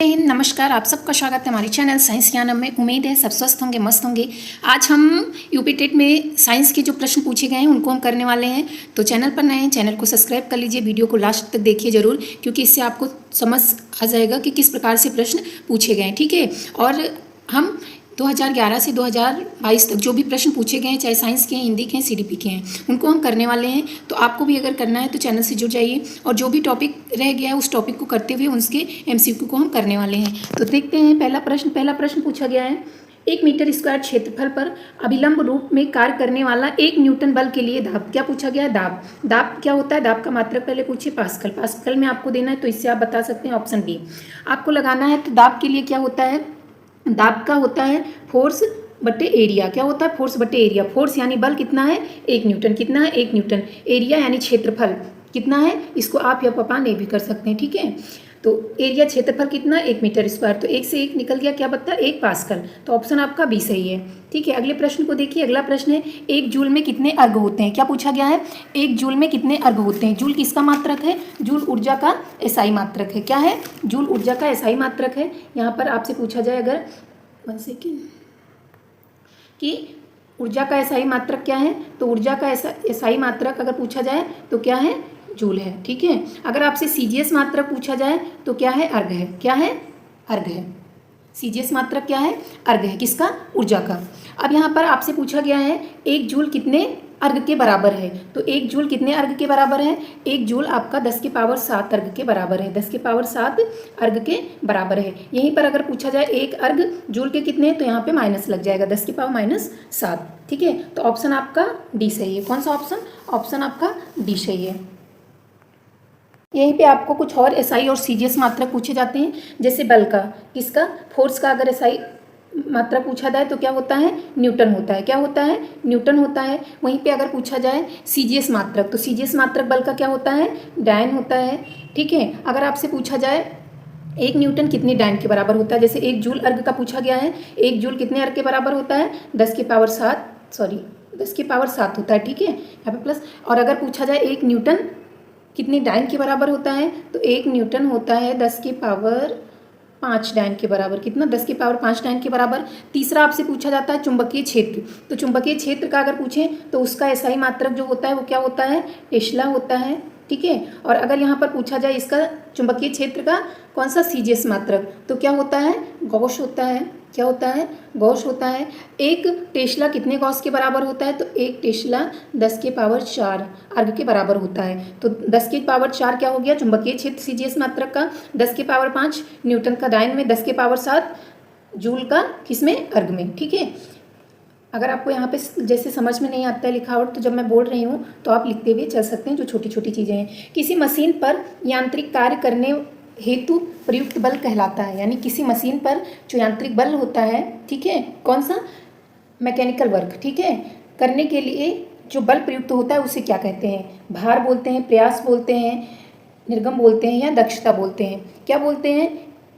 जय हिंद, नमस्कार। आप सबका स्वागत है हमारी चैनल साइंस ज्ञानम में। उम्मीद है सब स्वस्थ होंगे, मस्त होंगे। आज हम यूपी टेट में साइंस के जो प्रश्न पूछे गए हैं उनको हम करने वाले हैं। तो चैनल पर नए हैं, चैनल को सब्सक्राइब कर लीजिए, वीडियो को लास्ट तक देखिए ज़रूर, क्योंकि इससे आपको समझ आ जाएगा कि किस प्रकार से प्रश्न पूछे गए हैं। ठीक है। और हम 2011 से 2022 तक जो भी प्रश्न पूछे गए हैं, चाहे साइंस के हैं, हिंदी के हैं, सीडीपी के हैं, उनको हम करने वाले हैं। तो आपको भी अगर करना है तो चैनल से जुड़ जाइए, और जो भी टॉपिक रह गया है उस टॉपिक को करते हुए उसके एमसीक्यू को हम करने वाले हैं। तो देखते हैं पहला प्रश्न पूछा गया है, 1 मीटर स्क्वायर क्षेत्रफल पर अभिलंब रूप में कार्य करने वाला 1 न्यूटन बल के लिए दाब। क्या पूछा गया है? दाब क्या होता है? दाब का मात्रक पहले पूछिए, पास्कल। पास्कल में आपको देना है, तो इससे आप बता सकते हैं ऑप्शन बी आपको लगाना है। तो दाब के लिए क्या होता है? दाब का होता है फोर्स बटे एरिया। क्या होता है? फोर्स बटे एरिया। फोर्स यानी बल कितना है? 1 न्यूटन। कितना है? 1 न्यूटन। एरिया यानी क्षेत्रफल कितना है? इसको आप या पापा नहीं भी कर सकते हैं। ठीक है। तो एरिया क्षेत्रफल कितना? 1 मीटर स्क्वायर। तो 1 से 1 निकल गया, क्या बता? 1 पास्कल। तो ऑप्शन आपका बी सही है। ठीक है। अगले प्रश्न को देखिए। अगला प्रश्न है, 1 जूल में कितने अर्घ होते हैं? क्या पूछा गया है? 1 जूल में कितने अर्घ होते हैं? जूल किसका मात्रक है? जूल ऊर्जा का एसआई मात्रक है। क्या है? जूल ऊर्जा का एसआई मात्रक है। यहाँ पर आपसे पूछा जाए अगर 1 सेकेंड कि ऊर्जा का एसआई मात्रक क्या है, तो ऊर्जा का एसआई मात्रक अगर पूछा जाए तो क्या है? जूल है। ठीक है। अगर आपसे सीजीएस मात्रक पूछा जाए तो क्या है? अर्घ है। क्या है? अर्घ है। सीजीएस मात्रक क्या है? अर्घ है। किसका? ऊर्जा का। अब यहाँ पर आपसे पूछा गया है 1 जूल कितने अर्घ के बराबर है? तो 1 जूल कितने अर्घ के बराबर है? 1 जूल आपका 10 की पावर 7 अर्घ के बराबर है। 10 की पावर 7 अर्घ के बराबर है। यहीं पर अगर पूछा जाए 1 अर्घ जूल के कितने, तो यहाँ पे माइनस लग जाएगा, 10 की पावर -7। ठीक है। तो ऑप्शन आपका डी सही है। कौन सा ऑप्शन? ऑप्शन आपका डी सही है। यहीं पे आपको कुछ और एसआई और सीजीएस मात्रक पूछे जाते हैं, जैसे बल का, किसका? फोर्स का अगर एसआई मात्रा पूछा जाए तो क्या होता है? न्यूटन होता है। क्या होता है? न्यूटन होता है। वहीं पे अगर पूछा जाए सीजीएस मात्रक, तो सीजीएस मात्रक बल का क्या होता है? डायन होता है। ठीक है। अगर आपसे पूछा जाए 1 न्यूटन कितने डायन के बराबर होता है, जैसे 1 जूल अर्घ का पूछा गया है, 1 जूल कितने अर्घ के बराबर होता है? 10 की पावर 7 होता है। ठीक है। यहाँ पे प्लस। और अगर पूछा जाए 1 न्यूटन कितने डायन के बराबर होता है, तो 1 न्यूटन होता है 10 की पावर 5 डायन के बराबर। कितना? 10 की पावर 5 डायन के बराबर। तीसरा आपसे पूछा जाता है चुंबकीय क्षेत्र। तो चुंबकीय क्षेत्र का अगर पूछें तो उसका एसआई मात्रक जो होता है वो क्या होता है? टेस्ला होता है। ठीक है। और अगर यहाँ पर पूछा जाए इसका चुंबकीय क्षेत्र का कौन सा सीजीएस मात्रक, तो क्या होता है? गॉस होता है। क्या होता है? गॉस होता है। 1 टेस्ला कितने गॉस के बराबर होता है, तो 1 टेस्ला 10 के पावर 4 अर्घ के बराबर होता है। तो 10 के पावर 4 क्या हो गया? चुंबकीय क्षेत्र सीजीएस मात्रक का। 10 के पावर 5 न्यूटन का डायन में, 10 के पावर 7 जूल का किसमें? अर्घ में। ठीक है। अगर आपको यहाँ पे जैसे समझ में नहीं आता है लिखावट, तो जब मैं बोल रही हूँ तो आप लिखते हुए चल सकते हैं, जो छोटी छोटी चीज़ें हैं। किसी मशीन पर यांत्रिक कार्य करने हेतु प्रयुक्त बल कहलाता है। यानी किसी मशीन पर जो यांत्रिक बल होता है, ठीक है, कौन सा? मैकेनिकल वर्क, ठीक है, करने के लिए जो बल प्रयुक्त होता है उसे क्या कहते हैं? भार बोलते हैं, प्रयास बोलते हैं, निर्गम बोलते हैं, या दक्षता बोलते हैं? क्या बोलते हैं?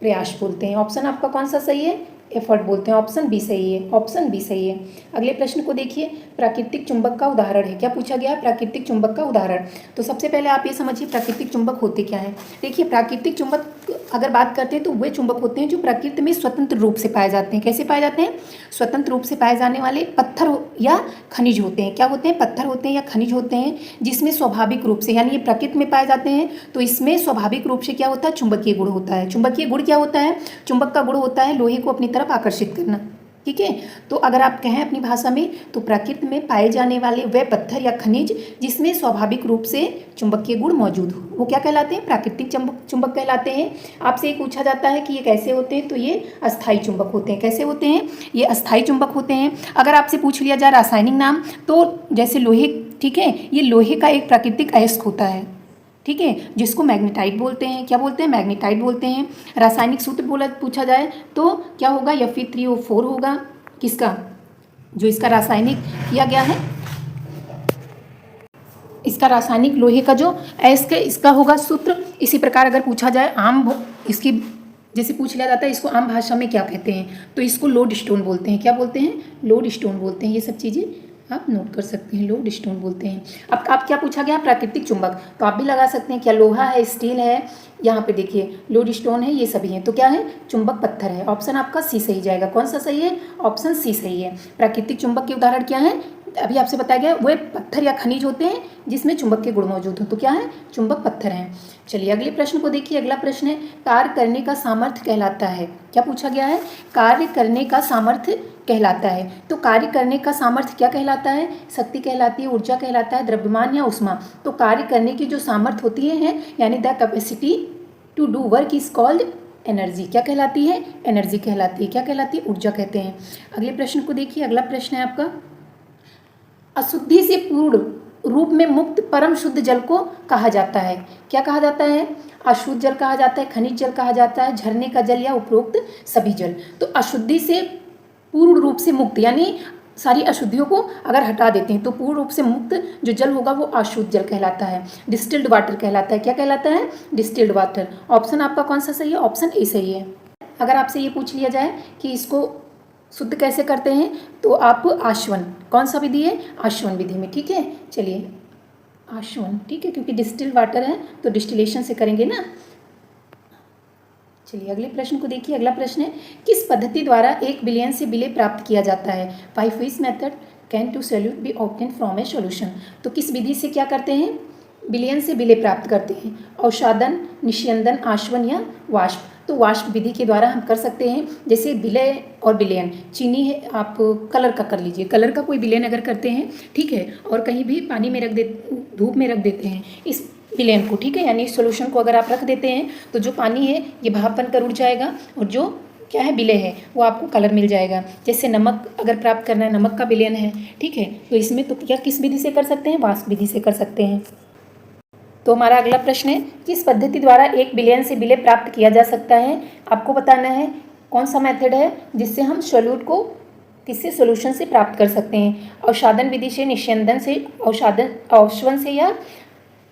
प्रयास बोलते हैं। ऑप्शन आपका कौन सा सही है? एफर्ट बोलते हैं। ऑप्शन बी सही है। ऑप्शन बी सही है। अगले प्रश्न को देखिए। प्राकृतिक चुंबक का उदाहरण है। क्या पूछा गया है? प्राकृतिक चुंबक का उदाहरण। तो सबसे पहले आप ये समझिए प्राकृतिक चुंबक होते क्या हैं। देखिए, प्राकृतिक चुंबक अगर बात करते हैं तो वे चुंबक होते हैं जो प्रकृति में स्वतंत्र रूप से पाए जाते हैं। कैसे पाए जाते हैं? स्वतंत्र रूप से पाए जाने वाले पत्थर या खनिज होते हैं। क्या होते हैं? पत्थर होते हैं या खनिज होते हैं, जिसमें स्वाभाविक रूप से, यानी ये प्रकृति में पाए जाते हैं, तो इसमें स्वाभाविक रूप से क्या होता है? चुंबकीय गुण होता है। चुंबकीय गुण क्या होता है? चुंबक का गुण होता है लोहे को अपनी तरफ आकर्षित करना। ठीक है। तो अगर आप कहें अपनी भाषा में, तो प्रकृति में पाए जाने वाले वे पत्थर या खनिज जिसमें स्वाभाविक रूप से चुंबकीय गुण मौजूद हो, वो क्या कहलाते हैं? प्राकृतिक चुंबक कहलाते हैं। आपसे ये पूछा जाता है कि ये कैसे होते हैं, तो ये अस्थायी चुंबक होते हैं। कैसे होते हैं? ये अस्थायी चुंबक होते हैं। अगर आपसे पूछ लिया जाए रासायनिक नाम, तो जैसे लोहे, ठीक है, ये लोहे का एक प्राकृतिक अयस्क होता है, ठीक है, जिसको मैग्नेटाइट बोलते हैं। क्या बोलते हैं? मैग्नेटाइट बोलते हैं। रासायनिक सूत्र पूछा जाए तो क्या होगा? Fe3O4 होगा। किसका? जो इसका रासायनिक किया गया है, इसका रासायनिक लोहे का जो अयस्क है, इसका होगा सूत्र। इसी प्रकार अगर पूछा जाए इसकी जैसे पूछ लिया जाता है इसको आम भाषा में क्या कहते हैं, तो इसको लोड स्टोन बोलते हैं। क्या बोलते हैं? लोड स्टोन बोलते हैं। ये सब चीज़ें आप नोट कर सकते हैं, लोड स्टोन बोलते हैं। अब आप क्या पूछा गया, प्राकृतिक चुंबक, तो आप भी लगा सकते हैं, क्या लोहा है, स्टील है, यहाँ पे देखिए लोड स्टोन है, ये सभी हैं, तो क्या है, चुंबक पत्थर है। ऑप्शन आपका सी सही जाएगा। कौन सा सही है, ऑप्शन सी सही है। प्राकृतिक चुंबक के उदाहरण क्या है, अभी आपसे बताया गया, वो पत्थर या खनिज होते हैं जिसमें चुंबक के गुण मौजूद हो, तो क्या है, चुंबक पत्थर हैं। चलिए अगले प्रश्न को देखिए। अगला प्रश्न है, कार्य करने का सामर्थ्य कहलाता है, क्या पूछा गया है, कार्य करने का सामर्थ्य कहलाता है। तो कार्य करने का सामर्थ्य क्या कहलाता है, शक्ति कहलाती है, ऊर्जा कहलाता है, द्रव्यमान या ऊष्मा। तो कार्य करने की जो सामर्थ्य होती है यानी the capacity to do work is called energy, क्या कहलाती है, एनर्जी कहलाती है। क्या कहलाती है, ऊर्जा कहते हैं। अगले प्रश्न को देखिए। अगला प्रश्न है आपका, अशुद्धि से पूर्ण रूप में मुक्त परम शुद्ध जल को कहा जाता है, क्या कहा जाता है, अशुद्ध जल कहा जाता है, खनिज जल कहा जाता है, झरने का जल या उपरोक्त सभी जल। तो अशुद्धि से पूर्ण रूप से मुक्त यानी सारी अशुद्धियों को अगर हटा देते हैं तो पूर्ण रूप से मुक्त जो जल होगा वो अशुद्ध जल कहलाता है, डिस्टिल्ड वाटर कहलाता है। क्या कहलाता है, डिस्टिल्ड वाटर। ऑप्शन आपका कौन सा सही है, ऑप्शन ए सही है। अगर आपसे ये पूछ लिया जाए कि इसको शुद्ध कैसे करते हैं, तो आप आश्वन, कौन सा विधि है, आश्वन विधि में, ठीक है। चलिए आश्वन, ठीक है, क्योंकि डिस्टिल्ड वाटर है तो डिस्टिलेशन से करेंगे ना। चलिए अगले प्रश्न को देखिए। अगला प्रश्न है, किस पद्धति द्वारा 1 बिलियन से विलय प्राप्त किया जाता है, by which method can to solute be obtain from a solution. तो किस विधि से क्या करते हैं, विलयन से विलय प्राप्त करते हैं, अवसादन, निस्यंदन, आश्वन या वाष्प। तो वाष्प विधि के द्वारा हम कर सकते हैं, जैसे विलय और विलयन। चीनी है, आप कलर का कर लीजिए, कलर का कोई विलयन अगर करते हैं, ठीक है, और कहीं भी पानी में रख दे, धूप में रख देते हैं इस विलयन को, ठीक है, यानी इस सोल्यूशन को अगर आप रख देते हैं तो जो पानी है ये भाप बनकर उड़ जाएगा और जो क्या है विलय है वो आपको कलर मिल जाएगा। जैसे नमक अगर प्राप्त करना है, नमक का विलयन है, ठीक है, तो इसमें तो क्या किस विधि से कर सकते हैं, वाष्प विधि से कर सकते हैं। तो हमारा अगला प्रश्न है, किस पद्धति द्वारा 1 बिलियन से विलय प्राप्त किया जा सकता है। आपको बताना है कौन सा मेथड है जिससे हम सॉल्यूट को किससे सोल्यूशन से प्राप्त कर सकते हैं, अवसादन विधि से, निस्यंदन से, अवश्वन से या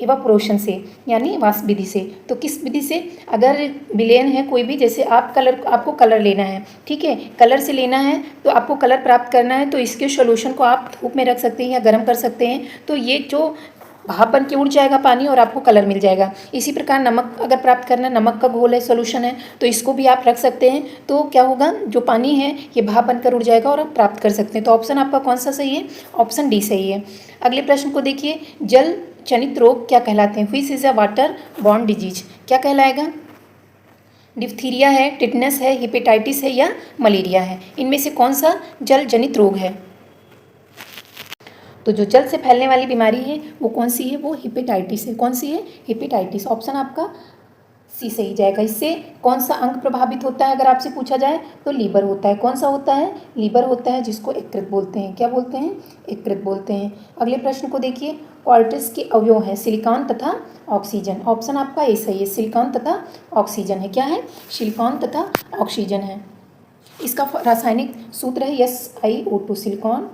इवापोरेशन से यानी वाष्प विधि से। तो किस विधि से, अगर विलयन है कोई भी, जैसे आपको कलर लेना है, ठीक है, कलर से लेना है तो आपको कलर प्राप्त करना है, तो इसके सॉल्यूशन को आप धूप में रख सकते हैं या गर्म कर सकते हैं, तो ये जो भाप बन के उड़ जाएगा पानी और आपको कलर मिल जाएगा। इसी प्रकार नमक अगर प्राप्त करना है, नमक का घोल है, सॉल्यूशन है, तो इसको भी आप रख सकते हैं, तो क्या होगा, जो पानी है ये भाप बनकर उड़ जाएगा और आप प्राप्त कर सकते हैं। तो ऑप्शन आपका कौन सा सही है, ऑप्शन डी सही है। अगले प्रश्न को देखिए, जल जनित रोग क्या कहलाते हैं, which is a water borne disease, क्या कहलाएगा, डिप्थीरिया है, टिटनस है, हेपेटाइटिस है या मलेरिया है, इनमें से कौन सा जल जनित रोग है। तो जो जल से फैलने वाली बीमारी है वो कौन सी है, वो हेपेटाइटिस है। कौन सी है, हेपेटाइटिस। ऑप्शन आपका सी सही जाएगा। इससे कौन सा अंग प्रभावित होता है अगर आपसे पूछा जाए तो लीवर होता है। कौन सा होता है, लीवर होता है, जिसको यकृत बोलते हैं। क्या बोलते हैं, यकृत बोलते हैं। अगले प्रश्न को देखिए, क्वार्टर्स के अवयव हैं सिलिकॉन तथा ऑक्सीजन। ऑप्शन आपका ए सही है, सिलिकॉन तथा ऑक्सीजन है। क्या है, सिलिकॉन तथा ऑक्सीजन है। इसका रासायनिक सूत्र है SiO2, सिलिकॉन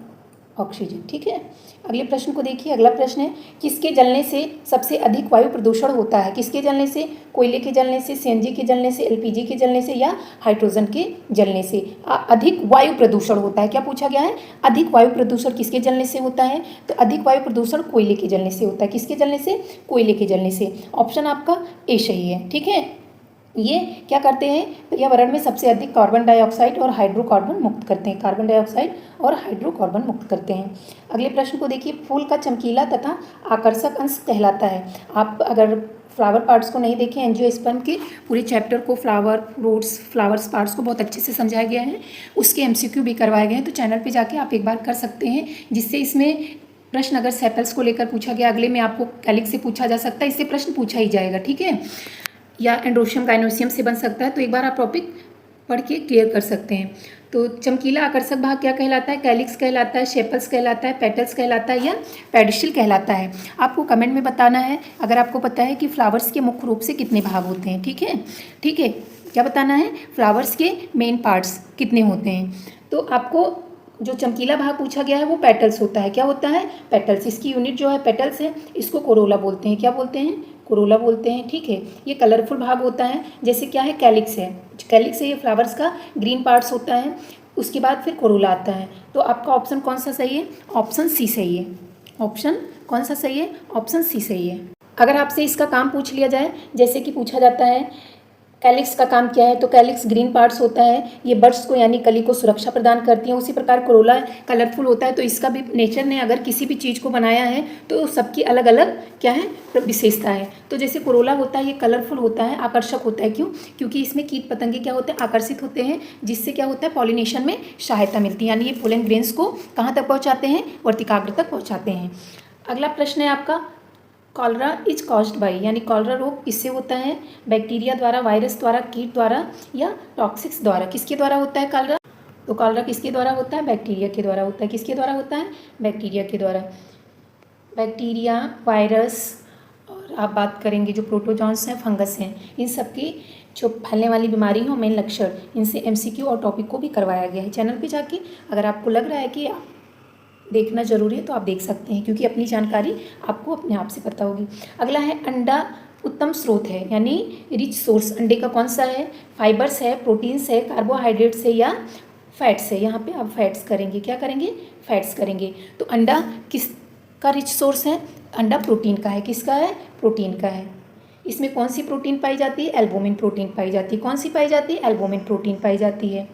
ऑक्सीजन, ठीक है। अगले प्रश्न को देखिए। अगला प्रश्न है, किसके जलने से सबसे अधिक वायु प्रदूषण होता है। किसके जलने से, कोयले के जलने से, CNG के जलने से, LPG के जलने से या हाइड्रोजन के जलने से अधिक वायु प्रदूषण होता है। क्या पूछा गया है, अधिक वायु प्रदूषण किसके जलने से होता है, तो अधिक वायु प्रदूषण कोयले के जलने से होता है। किसके जलने से, कोयले के जलने से। ऑप्शन आपका ए सही है, ठीक है। ये क्या करते हैं, पर्यावरण में सबसे अधिक कार्बन डाइऑक्साइड और हाइड्रोकार्बन मुक्त करते हैं, कार्बन डाइऑक्साइड और हाइड्रोकार्बन मुक्त करते हैं। अगले प्रश्न को देखिए, फूल का चमकीला तथा आकर्षक अंश कहलाता है। आप अगर फ्लावर पार्ट्स को नहीं देखें, एंजियोस्पर्म के पूरे चैप्टर को, फ्लावर, फ्रूट्स, फ्लावर्स पार्ट्स को बहुत अच्छे से समझाया गया है, उसके MCQ भी करवाए गए हैं, तो चैनल पे जाके आप एक बार कर सकते हैं, जिससे इसमें प्रश्न अगर सेपल्स को लेकर पूछा गया, अगले में आपको कैलिक्स से पूछा जा सकता है, इससे प्रश्न पूछा ही जाएगा, ठीक है, या एंड्रोशियम गाइनोसियम से बन सकता है। तो एक बार आप टॉपिक पढ़ के क्लियर कर सकते हैं। तो चमकीला आकर्षक भाग क्या कहलाता है, कैलिक्स कहलाता है, शेपल्स कहलाता है, पेटल्स कहलाता है या पेडिस्टल कहलाता है। आपको कमेंट में बताना है अगर आपको पता है कि फ्लावर्स के मुख्य रूप से कितने भाग होते हैं, ठीक है, ठीक है, क्या बताना है, फ्लावर्स के मेन पार्ट्स कितने होते हैं। तो आपको जो चमकीला भाग पूछा गया है वो पेटल्स होता है। क्या होता है, पेटल्स। इसकी यूनिट जो है पेटल्स है, इसको कोरोला बोलते हैं। क्या बोलते हैं, कोरोला बोलते हैं, ठीक है। ये कलरफुल भाग होता है, जैसे क्या है, कैलिक्स है, कैलिक्स है, ये फ्लावर्स का ग्रीन पार्ट्स होता है। उसके बाद फिर कोरोला आता है। तो आपका ऑप्शन कौन सा सही है? ऑप्शन सी सही है। ऑप्शन कौन सा सही है? ऑप्शन सी सही है। अगर आपसे इसका काम पूछ लिया जाए, जैसे कि पूछा जाता है कैलिक्स का काम क्या है, तो कैलिक्स ग्रीन पार्ट्स होता है, ये बड्स को यानी कली को सुरक्षा प्रदान करती हैं। उसी प्रकार कोरोला कलरफुल होता है, तो इसका भी नेचर ने अगर किसी भी चीज़ को बनाया है तो सबकी अलग अलग क्या है, विशेषता है। तो जैसे कोरोला होता है ये कलरफुल होता है, आकर्षक होता है। क्यों? क्योंकि इसमें कीट पतंगे क्या होते हैं, आकर्षित होते हैं, जिससे क्या होता है, पॉलिनेशन में सहायता मिलती है, यानी ये पोलन ग्रेन्स को कहाँ तक पहुँचाते हैं, वर्तिकाग्र तक पहुँचाते हैं। अगला प्रश्न है आपका, कॉलरा इज कॉज्ड बाई, यानी कॉलरा रोग किससे होता है? बैक्टीरिया द्वारा, वायरस द्वारा, कीट द्वारा या टॉक्सिक्स द्वारा? किसके द्वारा होता है कॉलरा? तो कॉलरा किसके द्वारा होता है? बैक्टीरिया के द्वारा होता है। किसके द्वारा होता है? बैक्टीरिया के द्वारा। बैक्टीरिया, वायरस और आप बात करेंगे जो प्रोटोजॉन्स हैं, फंगस हैं, इन सबकी जो फैलने वाली बीमारी हो, मेन लक्षण, इनसे एमसीक्यू और टॉपिक को भी करवाया गया है। चैनल पे जाके अगर आपको लग रहा है कि देखना जरूरी है तो आप देख सकते हैं, क्योंकि अपनी जानकारी आपको अपने आप से पता होगी। अगला है अंडा उत्तम स्रोत है, यानी रिच सोर्स अंडे का कौन सा है? फाइबर्स है, प्रोटीन्स है, कार्बोहाइड्रेट्स है या फैट्स है? यहाँ पे आप फैट्स करेंगे, क्या करेंगे? फैट्स करेंगे। तो अंडा किसका रिच सोर्स है? अंडा प्रोटीन का है। किसका है? प्रोटीन का है। इसमें कौन सी प्रोटीन पाई जाती है? एल्बुमिन प्रोटीन पाई जाती है। कौन सी पाई जाती है? एल्बुमिन प्रोटीन पाई जाती है।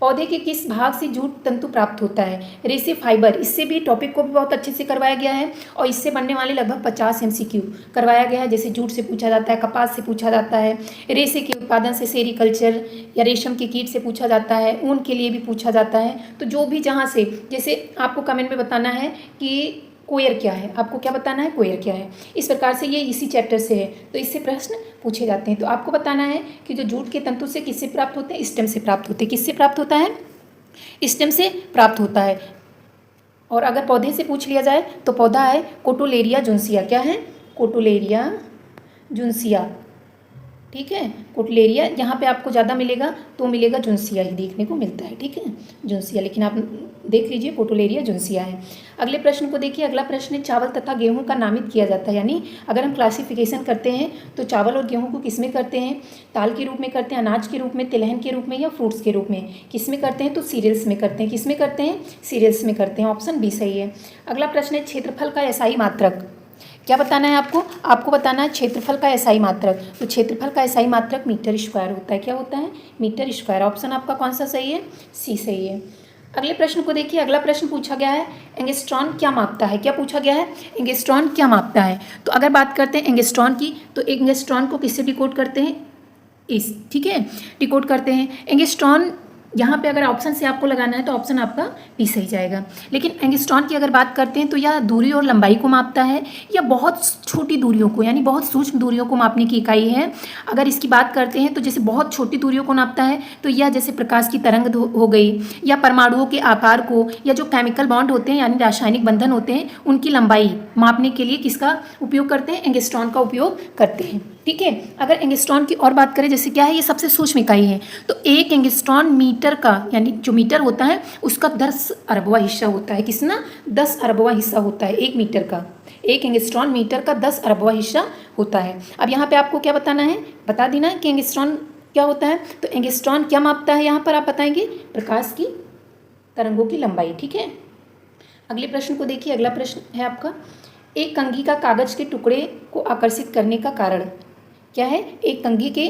पौधे के किस भाग से जूट तंतु प्राप्त होता है? रेसे फाइबर, इससे भी टॉपिक को भी बहुत अच्छे से करवाया गया है और इससे बनने वाले लगभग 50 एमसीक्यू करवाया गया है। जैसे जूट से पूछा जाता है, कपास से पूछा जाता है, रेसे के उत्पादन से सेरीकल्चर या रेशम के कीट से पूछा जाता है, ऊन के लिए भी पूछा जाता है। तो जो भी जहाँ से, जैसे आपको कमेंट में बताना है कि कोयर क्या है, आपको क्या बताना है? कोयर क्या है। इस प्रकार से ये इसी चैप्टर से है, तो इससे प्रश्न पूछे जाते हैं। तो आपको बताना है कि जो जूट के तंतु से किससे प्राप्त होते हैं? स्टेम से प्राप्त होते हैं। किससे प्राप्त होता है? स्टेम से प्राप्त होता है। और अगर पौधे से पूछ लिया जाए तो पौधा है कोटुलेरिया जुन्सिया। क्या है? कोटुलेरिया जुन्सिया। ठीक है, कोटुलेरिया यहाँ पे आपको ज़्यादा मिलेगा तो मिलेगा जुन्सिया ही देखने को मिलता है। ठीक है, जुन्सिया, लेकिन आप देख लीजिए कोटुलेरिया जुन्सिया है। अगले प्रश्न को देखिए। अगला प्रश्न है, चावल तथा गेहूं का नामित किया जाता है, यानी अगर हम क्लासिफिकेशन करते हैं तो चावल और गेहूं को किस में करते हैं? दाल के रूप में करते हैं, अनाज के रूप में, तिलहन के रूप में या फ्रूट्स के रूप में? किस में करते हैं? तो सीरियल्स में करते हैं। किस में करते हैं? सीरियल्स में करते हैं। ऑप्शन बी सही है। अगला प्रश्न है, क्षेत्रफल का एसआई मात्रक। क्या बताना है आपको? आपको बताना है क्षेत्रफल का एसआई मात्रक। तो क्षेत्रफल का एसआई मात्रक मीटर स्क्वायर होता है। क्या होता है? Metre square. ऑप्शन आपका कौन सा सही है? सी सही है। अगले प्रश्न को देखिए। अगला प्रश्न पूछा गया है, एंगस्ट्रॉन क्या मापता है? क्या पूछा गया है? एंगस्ट्रॉन क्या मापता है? तो अगर बात करते हैं एंगस्ट्रॉन की, तो एंगस्ट्रॉन को किससे डिकोड करते हैं? इस, ठीक है, डिकोड करते हैं। एंगस्ट्रॉन यहाँ पे अगर ऑप्शन से आपको लगाना है तो ऑप्शन आपका बी सही जाएगा। लेकिन एंगस्ट्रॉन की अगर बात करते हैं तो यह दूरी और लंबाई को मापता है या बहुत छोटी दूरियों को, यानी बहुत सूक्ष्म दूरियों को मापने की इकाई है। अगर इसकी बात करते हैं तो जैसे बहुत छोटी दूरियों को नापता है तो यह जैसे प्रकाश की तरंग हो गई, या परमाणुओं के आकार को, या जो केमिकल बॉन्ड होते हैं यानी रासायनिक बंधन होते हैं उनकी लंबाई मापने के लिए किसका उपयोग करते हैं? एंगस्ट्रॉन का उपयोग करते हैं। ठीक है, अगर एंगस्ट्रॉन की और बात करें, जैसे क्या है, ये सबसे सूक्ष्म इकाई है, तो एक एंगस्ट्रॉन मीटर का, यानी जो मीटर होता है उसका 10 अरबवां हिस्सा होता है। कितना? 10 अरबवां हिस्सा होता है एक मीटर का। एक एंगस्ट्रॉन मीटर का 10 अरबवां हिस्सा होता है। अब यहाँ पे आपको क्या बताना है? बता देना है कि एंगस्ट्रॉन क्या होता है। तो एंगस्ट्रॉन क्या मापता है? यहाँ पर आप बताएंगे प्रकाश की तरंगों की लंबाई। ठीक है, अगले प्रश्न को देखिए। अगला प्रश्न है आपका, एक कंघी का कागज के टुकड़े को आकर्षित करने का कारण क्या है? एक कंघी के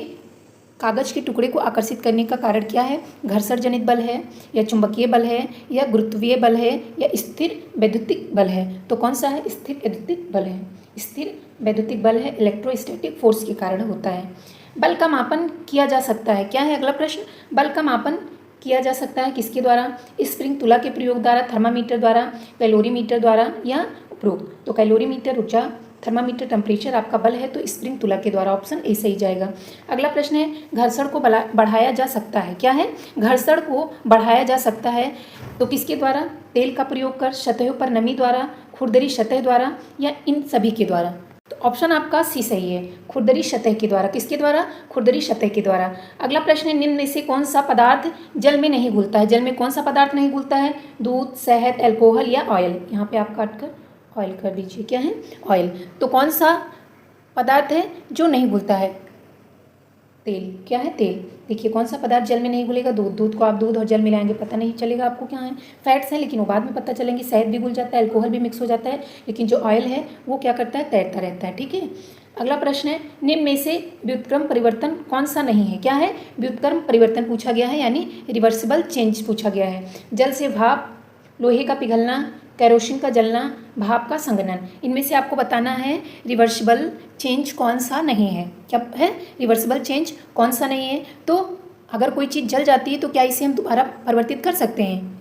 कागज के टुकड़े को आकर्षित करने का कारण क्या है? घर्षण जनित बल है, या चुंबकीय बल है, या गुरुत्वीय बल है, या स्थिर वैद्युतिक बल है? तो कौन सा है? स्थिर वैद्युतिक बल है। स्थिर वैद्युतिक बल है, इलेक्ट्रोस्टैटिक फोर्स के कारण होता है। बल का मापन किया जा सकता है। क्या है अगला प्रश्न? बल का मापन किया जा सकता है किसके द्वारा? स्प्रिंग तुला के प्रयोग द्वारा, थर्मामीटर द्वारा, कैलोरीमीटर द्वारा या उपरोक्त? तो कैलोरीमीटर ऊर्जा, थर्मामीटर टेम्परेचर आपका बल है, तो स्प्रिंग तुला के द्वारा। ऑप्शन ए सही जाएगा। अगला प्रश्न है, घर्षण को बढ़ाया जा सकता है। क्या है? घर्षण को बढ़ाया जा सकता है तो किसके द्वारा? तेल का प्रयोग कर, सतहों पर नमी द्वारा, खुरदरी सतह द्वारा, या इन सभी के द्वारा? तो ऑप्शन आपका सी सही है, खुरदरी सतह के द्वारा। किसके द्वारा? खुरदरी सतह के द्वारा। अगला प्रश्न है, निम्न में से कौन सा पदार्थ जल में नहीं घुलता है? जल में कौन सा पदार्थ नहीं घुलता है? दूध, शहद, अल्कोहल या ऑयल? यहाँ पे आप काट कर ऑयल कर दीजिए। क्या है? ऑयल। तो कौन सा पदार्थ है जो नहीं घुलता है? तेल। क्या है? तेल। देखिए कौन सा पदार्थ जल में नहीं घुलेगा? दूध। दूध को आप दूध और जल मिलाएंगे पता नहीं चलेगा आपको क्या है। फैट्स हैं लेकिन वो बाद में पता चलेंगे। शहद भी घुल जाता है, अल्कोहल भी मिक्स हो जाता है, लेकिन जो ऑयल है वो क्या करता है? तैरता रहता है। ठीक है। अगला प्रश्न है, निम्न में से व्युत्क्रम परिवर्तन कौन सा नहीं है? क्या है? व्युत्क्रम परिवर्तन पूछा गया है, यानी रिवर्सिबल चेंज पूछा गया है। जल से भाप, लोहे का पिघलना, केरोसिन का जलना, भाप का संघनन। इनमें से आपको बताना है रिवर्सिबल चेंज कौन सा नहीं है। क्या है? रिवर्सिबल चेंज कौन सा नहीं है। तो अगर कोई चीज़ जल जाती है तो क्या इसे हम दोबारा परिवर्तित कर सकते हैं?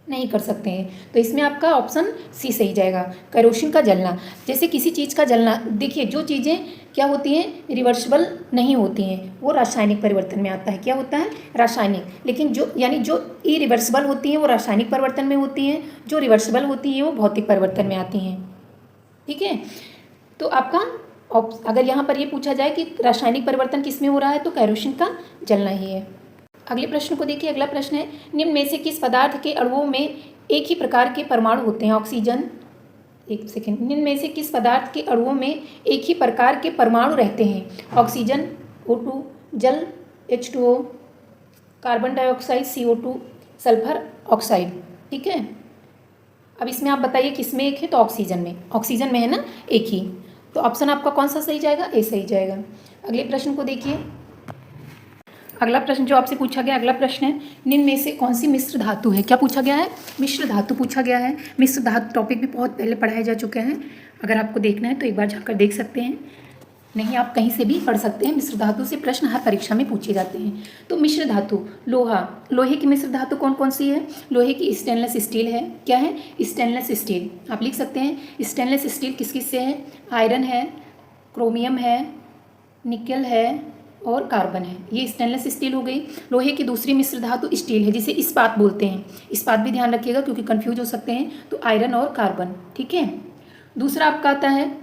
नहीं कर सकते हैं। तो इसमें आपका ऑप्शन सी सही जाएगा, केरोसिन का जलना। जैसे किसी चीज़ का जलना, देखिए जो चीज़ें क्या होती हैं रिवर्सिबल नहीं होती हैं वो रासायनिक परिवर्तन में आता है। क्या होता है? रासायनिक। लेकिन जो यानी जो इरिवर्सिबल होती हैं वो रासायनिक परिवर्तन में होती हैं, जो रिवर्सिबल होती हैं वो भौतिक परिवर्तन में आती हैं। ठीक है। तो आपका अगर यहाँ पर ये पूछा जाए कि रासायनिक परिवर्तन किस में हो रहा है तो केरोसिन का जलना ही है। अगले प्रश्न को देखिए। अगला प्रश्न है, निम्न में से किस पदार्थ के अणुओं में एक ही प्रकार के परमाणु होते हैं? ऑक्सीजन। एक सेकेंड। निम्न में से किस पदार्थ के अणुओं में एक ही प्रकार के परमाणु रहते हैं? ऑक्सीजन O2, जल H2O, carbon dioxide CO2, sulphur oxide. ठीक है। अब इसमें आप बताइए किस में एक है? तो ऑक्सीजन में। ऑक्सीजन में है ना एक ही। तो ऑप्शन आपका कौन सा सही जाएगा? ए सही जाएगा। अगले प्रश्न को देखिए। अगला प्रश्न जो आपसे पूछा गया, अगला प्रश्न है, निम्न में से कौन सी मिश्र धातु है? क्या पूछा गया है? मिश्र धातु पूछा गया है। मिश्र धातु टॉपिक भी बहुत पहले पढ़ाए जा चुके हैं। अगर आपको देखना है तो एक बार जाकर देख सकते हैं, नहीं आप कहीं से भी पढ़ सकते हैं। मिश्र धातु से प्रश्न हर परीक्षा में पूछे जाते हैं। तो मिश्र धातु, लोहा, लोहे की मिश्र धातु कौन कौन सी है? लोहे की स्टेनलेस स्टील है। क्या है? Stainless steel. आप लिख सकते हैं स्टेनलेस स्टील किस किस से है? आयरन है, क्रोमियम है, निकल है और कार्बन है। ये स्टेनलेस स्टील हो गई। लोहे की दूसरी मिश्र धातु स्टील है, जिसे इस्पात बोलते हैं। इस्पात भी ध्यान रखिएगा क्योंकि कंफ्यूज हो सकते हैं। तो आयरन और कार्बन। ठीक है। दूसरा आपका आता है,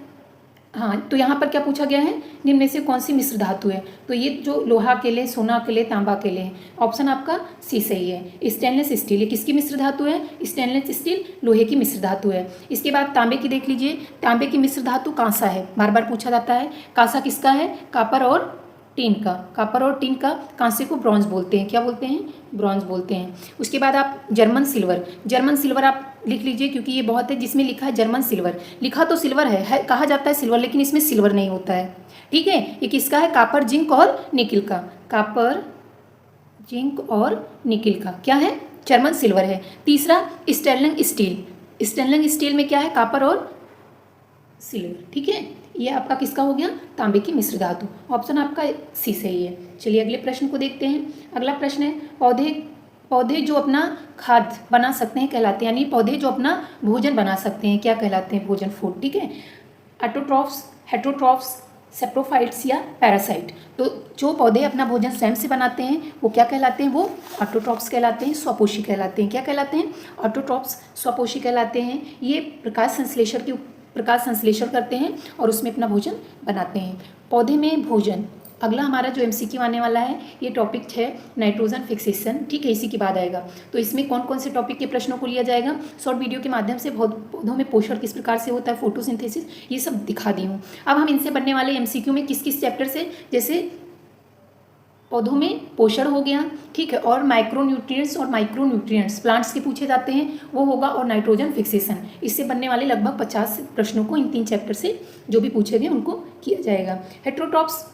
हाँ तो यहाँ पर क्या पूछा गया है? निम्न में से कौन सी मिश्र धातु है? तो ये जो लोहा के लिए, सोना के लिए, तांबा के लिए, ऑप्शन आपका सी सही है। स्टेनलेस स्टील ये किसकी मिश्र धातु है? स्टेनलेस स्टील लोहे की मिश्र धातु है। इसके बाद तांबे की देख लीजिए। तांबे की मिश्र धातु कांसा है, बार बार पूछा जाता है। कांसा किसका है? कापर और टीन का। कापर और टीन का। कांसे को ब्रॉन्ज बोलते हैं। क्या बोलते हैं? ब्रॉन्ज बोलते हैं। उसके बाद आप जर्मन सिल्वर, जर्मन सिल्वर आप लिख लीजिए क्योंकि ये बहुत है जिसमें लिखा है जर्मन सिल्वर। लिखा तो सिल्वर है कहा जाता है सिल्वर, लेकिन इसमें सिल्वर नहीं होता है। ठीक है। ये किसका है? कापर, जिंक और निकिल का। कापर, जिंक और निकिल का क्या है? जर्मन सिल्वर है। तीसरा स्टेनलेस स्टील। स्टेनलेस स्टील में क्या है? कापर और सिल्वर। ठीक है। ये आपका किसका हो गया? तांबे की मिश्र धातु। ऑप्शन आपका सी सही है। चलिए अगले प्रश्न को देखते हैं। अगला प्रश्न है, पौधे जो अपना खाद्य बना सकते हैं कहलाते हैं, यानी पौधे जो अपना भोजन बना सकते हैं क्या कहलाते हैं? भोजन, फूड। ठीक है। ऑटोट्रॉफ्स, हेटरोट्रॉफ्स, सेप्रोफाइट्स या पैरासाइट। तो जो पौधे अपना भोजन स्वयं से बनाते हैं वो क्या कहलाते हैं? वो ऑटोट्रॉफ्स कहलाते हैं, स्वपोषी कहलाते हैं। क्या कहलाते हैं? ऑटोट्रॉफ्स, स्वपोषी कहलाते हैं। ये प्रकाश संश्लेषण करते हैं और उसमें अपना भोजन बनाते हैं। पौधे में भोजन। अगला हमारा जो MCQ आने वाला है ये टॉपिक है नाइट्रोजन फिक्सेशन। ठीक है, इसी के बाद आएगा। तो इसमें कौन कौन से टॉपिक के प्रश्नों को लिया जाएगा? शॉर्ट वीडियो के माध्यम से पौधों में पोषण किस प्रकार से होता है, फोटोसिंथेसिस, ये सब दिखा दी हूँ। अब हम इनसे बनने वाले MCQ में किस किस चैप्टर से, जैसे पौधों में पोषण हो गया, ठीक है, और माइक्रोन्यूट्रिएंट्स प्लांट्स के पूछे जाते हैं वो होगा, और नाइट्रोजन फिक्सेशन। इससे बनने वाले लगभग 50 प्रश्नों को इन 3 चैप्टर से जो भी पूछे गए उनको किया जाएगा। हेट्रोट्रॉप्स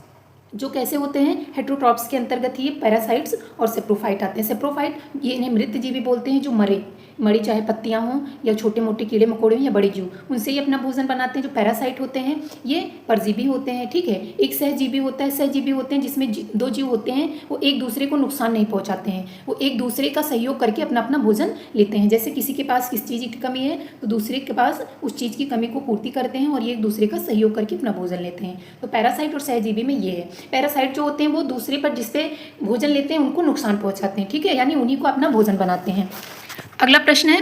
जो कैसे होते हैं? हेट्रोट्रॉप्स के अंतर्गत ये पैरासाइट्स और सेप्रोफाइट आते हैं। सेप्रोफाइट ये इन्हें मृत जीवी बोलते हैं, जो मरी चाहे पत्तियां हों या छोटे मोटे कीड़े मकोड़े हों या बड़े जीव, उनसे ही अपना भोजन बनाते हैं। जो पैरासाइट होते हैं ये परजीवी होते हैं। ठीक है। एक सहजीवी होता है, सहजीवी होते हैं जिसमें 2 जीव होते हैं, वो एक दूसरे को नुकसान नहीं पहुंचाते हैं, वो एक दूसरे का सहयोग करके अपना अपना भोजन लेते हैं। जैसे किसी के पास किस चीज़ की कमी है तो दूसरे के पास उस चीज़ की कमी को पूर्ति करते हैं और ये एक दूसरे का सहयोग करके अपना भोजन लेते हैं। तो पैरासाइट और सहजीवी में ये है। पैरासाइट जो होते हैं वो दूसरे पर जिससे भोजन लेते हैं उनको नुकसान पहुंचाते हैं। ठीक है, यानी उन्हीं को अपना भोजन बनाते हैं। अगला प्रश्न है,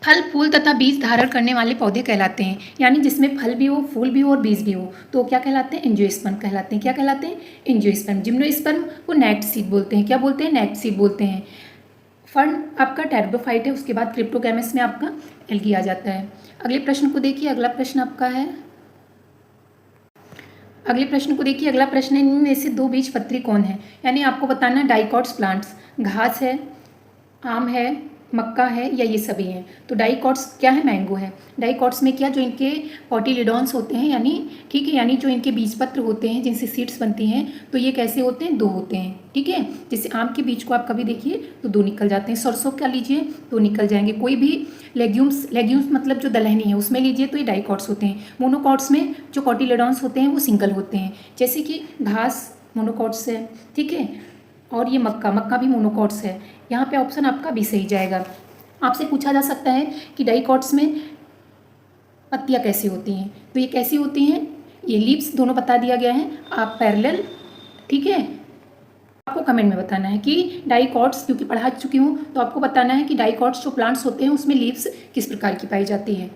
फल, फूल तथा बीज धारण करने वाले पौधे कहलाते हैं, यानी जिसमें फल भी हो, फूल भी हो और बीज भी हो, तो क्या कहलाते हैं? एंजियोस्पर्म कहलाते हैं। क्या कहलाते हैं? एंजियोस्पर्म। जिम्नोस्पर्म को नेट सीड बोलते हैं। क्या बोलते हैं? नेट सीड बोलते हैं। फर्न आपका टेरिडोफाइट है, उसके बाद क्रिप्टोगैमस में आपका एल्गी आ जाता है। अगले प्रश्न को देखिए। अगला प्रश्न आपका है, अगले प्रश्न को देखिए। अगला प्रश्न है, इनमें से दो बीजपत्री कौन है? यानी आपको बताना डाइकॉट्स प्लांट्स, घास है, आम है, मक्का है, या ये सभी हैं। तो डाइकॉट्स क्या है? मैंगो है। डाइकॉट्स में क्या, जो इनके कॉटिलिडॉन्स होते हैं, यानी ठीक है, यानी जो इनके बीजपत्र होते हैं जिनसे सीड्स बनती हैं, तो ये कैसे होते हैं? दो होते हैं। ठीक है, जैसे आम के बीज को आप कभी देखिए तो दो निकल जाते हैं, सरसों का लीजिए दो निकल जाएंगे, कोई भी लेग्यूम्स मतलब जो दलहनी है उसमें लीजिए तो ये डाइकॉट्स होते हैं। मोनोकॉट्स में जो कॉटिलिडॉन्स होते हैं वो सिंगल होते हैं, जैसे कि घास मोनोकॉट्स है, ठीक है, और ये मक्का भी मोनोकॉट्स है। यहाँ पे ऑप्शन आपका भी सही जाएगा। आपसे पूछा जा सकता है कि डाइकॉट्स में पत्तियाँ कैसी होती हैं, तो ये कैसी होती हैं, ये लीव्स दोनों बता दिया गया है, आप पैरेलल, ठीक है। आपको कमेंट में बताना है कि डाइकॉट्स, क्योंकि पढ़ा चुकी हूँ तो आपको बताना है कि डाइकॉट्स जो प्लांट्स होते हैं उसमें लीव्स किस प्रकार की पाई जाती है।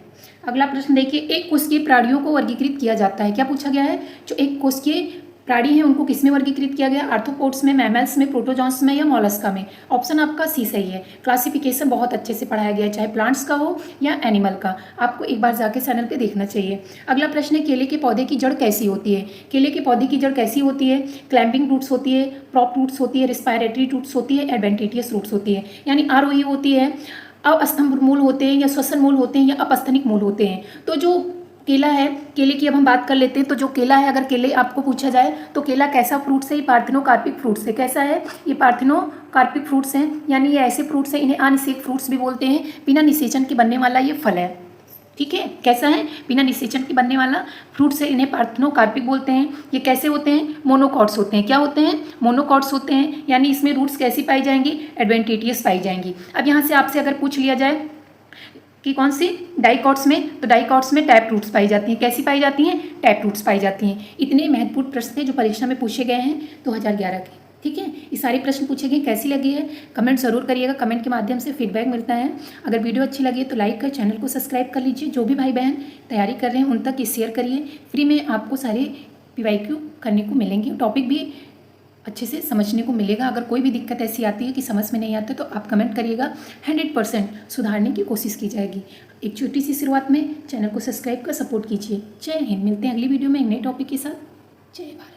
अगला प्रश्न देखिए, एक कोशिकीय प्राणियों को वर्गीकृत किया जाता है। क्या पूछा गया है? जो एक कोशिकीय प्राणी है उनको किस में वर्गीकृत किया गया? आर्थ्रोपोड्स में, मैमल्स में, प्रोटोजॉन्स में, या मोलस्का में? ऑप्शन आपका सी सही है। क्लासिफिकेशन बहुत अच्छे से पढ़ाया गया है, चाहे प्लांट्स का हो या एनिमल का। आपको एक बार जाके चैनल पे देखना चाहिए। अगला प्रश्न है, केले के पौधे की जड़ कैसी होती है? केले के पौधे की जड़ कैसी होती है? क्लैम्पिंग रूट्स होती है, प्रॉप रूट्स होती है, रिस्पायरेटरी रूट्स होती है, एडवेंटिटियस रूट्स होती है। यानी आरोही होती है, अस्तंभ मूल होते हैं, या श्वसन मूल होते हैं, या अपस्थनिक मूल होते हैं। तो जो केला है, केले की अब हम बात कर लेते हैं। तो जो केला है, अगर केले आपको पूछा जाए तो केला कैसा फ्रूट्स है? ये पार्थिनोकार्पिक फ्रूट्स है। कैसा है? ये पार्थिनोकार्पिक फ्रूट्स हैं, यानी ये ऐसे फ्रूट्स हैं, इन्हें अनिषेक फ्रूट्स भी बोलते हैं। बिना निषेचन के बनने वाला ये फल है, ठीक है। कैसा है? बिना निषेचन के बनने वाला फ्रूट्स है, इन्हें पार्थिनोकार्पिक बोलते हैं। ये कैसे होते हैं? मोनोकॉट्स होते हैं। क्या होते हैं? मोनोकॉट्स होते हैं, यानी इसमें रूट्स कैसी पाई जाएंगी? एडवेंटिटियस पाई जाएंगी। अब यहाँ से आपसे अगर पूछ लिया जाए कि कौन सी? डाइकॉट्स में, तो डाइकॉट्स में टैप रूट्स पाई जाती हैं। कैसी पाई जाती हैं? टैप रूट्स पाई जाती हैं। इतने महत्वपूर्ण प्रश्न थे जो परीक्षा में पूछे गए हैं 2011 के, ठीक है। ये सारे प्रश्न पूछे गए, कैसी लगी है कमेंट जरूर करिएगा। कमेंट के माध्यम से फीडबैक मिलता है। अगर वीडियो अच्छी लगी तो लाइक कर, चैनल को सब्सक्राइब कर लीजिए। जो भी भाई बहन तैयारी कर रहे हैं उन तक ये शेयर करिए। फ्री में आपको सारे PYQ करने को मिलेंगे, टॉपिक भी अच्छे से समझने को मिलेगा। अगर कोई भी दिक्कत ऐसी आती है कि समझ में नहीं आते तो आप कमेंट करिएगा, 100% सुधारने की कोशिश की जाएगी। एक छोटी सी शुरुआत में चैनल को सब्सक्राइब कर सपोर्ट कीजिए। जय हिंद। मिलते हैं अगली वीडियो में एक नए टॉपिक के साथ। जय भारत।